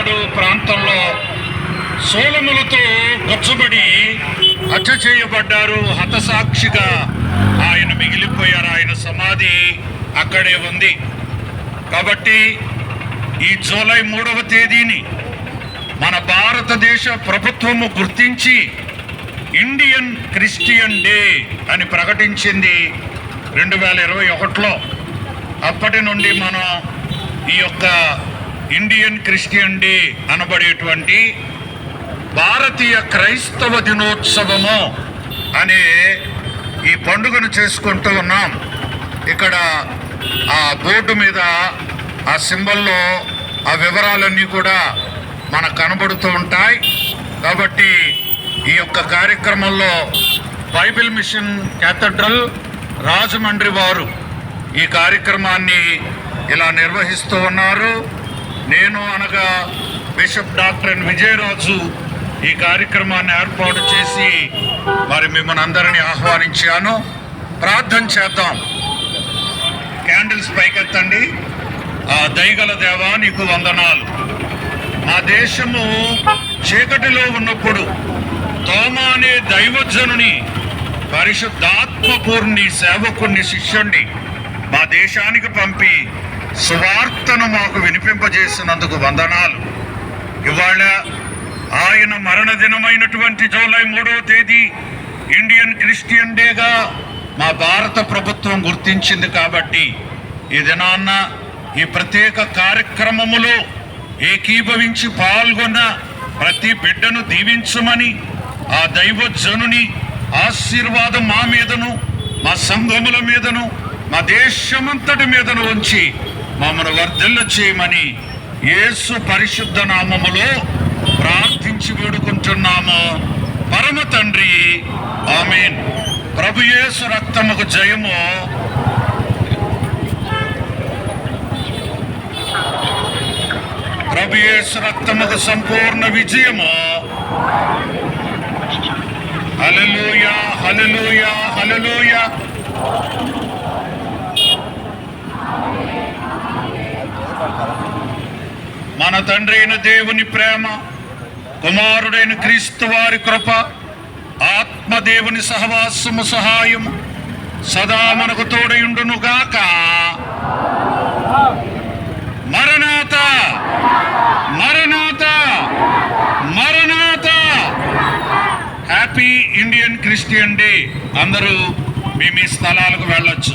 తమిళనాడు ప్రాంతంలో సోలములతో గుచ్చబడి హత్య చేయబడ్డారు. హతసాక్షిగా ఆయన మిగిలిపోయారు. ఆయన సమాధి అక్కడే ఉంది. కాబట్టి ఈ జూలై 3వ తేదీని మన భారతదేశ ప్రభుత్వము గుర్తించి ఇండియన్ క్రిస్టియన్ డే అని ప్రకటించింది 2021లో. అప్పటి నుండి మనం ఈ యొక్క ఇండియన్ క్రిస్టియన్ డే అనబడేటువంటి భారతీయ క్రైస్తవ దినోత్సవము అనే ఈ పండుగను చేసుకుంటూ ఉన్నాం. ఇక్కడ ఆ బోర్డు మీద ఆ సింబల్లో ఆ వివరాలన్నీ కూడా మనకు కనబడుతూ ఉంటాయి. కాబట్టి ఈ యొక్క కార్యక్రమంలో బైబిల్ మిషన్ క్యాథడ్రల్ రాజమండ్రి వారు ఈ కార్యక్రమాన్ని ఇలా నిర్వహిస్తూ ఉన్నారు. నేను అనగా బిషప్ డాక్టర్ విజయరాజు ఈ కార్యక్రమాన్ని ఏర్పాటు చేసి మరి మిమ్మల్ని అందరినీ ఆహ్వానించాను. ప్రార్థన చేద్దాం. క్యాండిల్స్ పైకెత్తండి. దయగల దేవా, నీకు వందనాలు. మా దేశము చీకటిలో ఉన్నప్పుడు తోమ అనే దైవజనుని, పరిశుద్ధాత్మపూర్ణి సేవకుని, శిష్యుణ్ణి మా దేశానికి పంపి సువార్తను మాకు వినిపింపజేసినందుకు వందనాలు. ఇవాళ ఆయన మరణ దినమైనటువంటి జూలై 3వ తేదీ ఇండియన్ క్రిస్టియన్ డేగా మా భారత ప్రభుత్వం గుర్తించింది. కాబట్టి ఈ దినాన్న ఈ ప్రత్యేక కార్యక్రమములో ఏకీభవించి పాల్గొన్న ప్రతి బిడ్డను దీవించమని, ఆ దైవజనుని ఆశీర్వాదం మా మీదను, మా సంఘముల మీదను, మా దేశమంతటి మీదను ఉంచి మమ్మల్ని వర్ధిల్ల చేయమని యేసు పరిశుద్ధ నామములో ప్రార్థించి వేడుకుంటున్నాము పరమ తండ్రి, ఆమేన్. ప్రభు యేసు రక్తముకు జయము. ప్రభు యేసు రక్తముకు సంపూర్ణ విజయము. హల్లెలూయా, హల్లెలూయా, హల్లెలూయా. మన తండ్రి అయిన దేవుని ప్రేమ, కుమారుడైన క్రీస్తు వారి కృప, ఆత్మదేవుని సహవాసము, సహాయము సదా మనకు తోడయుండునుగాక. మరణాత, మరణాత, మరణాత. Happy Indian Christian day. అందరూ మీ స్థలాలకు వెళ్ళొచ్చు.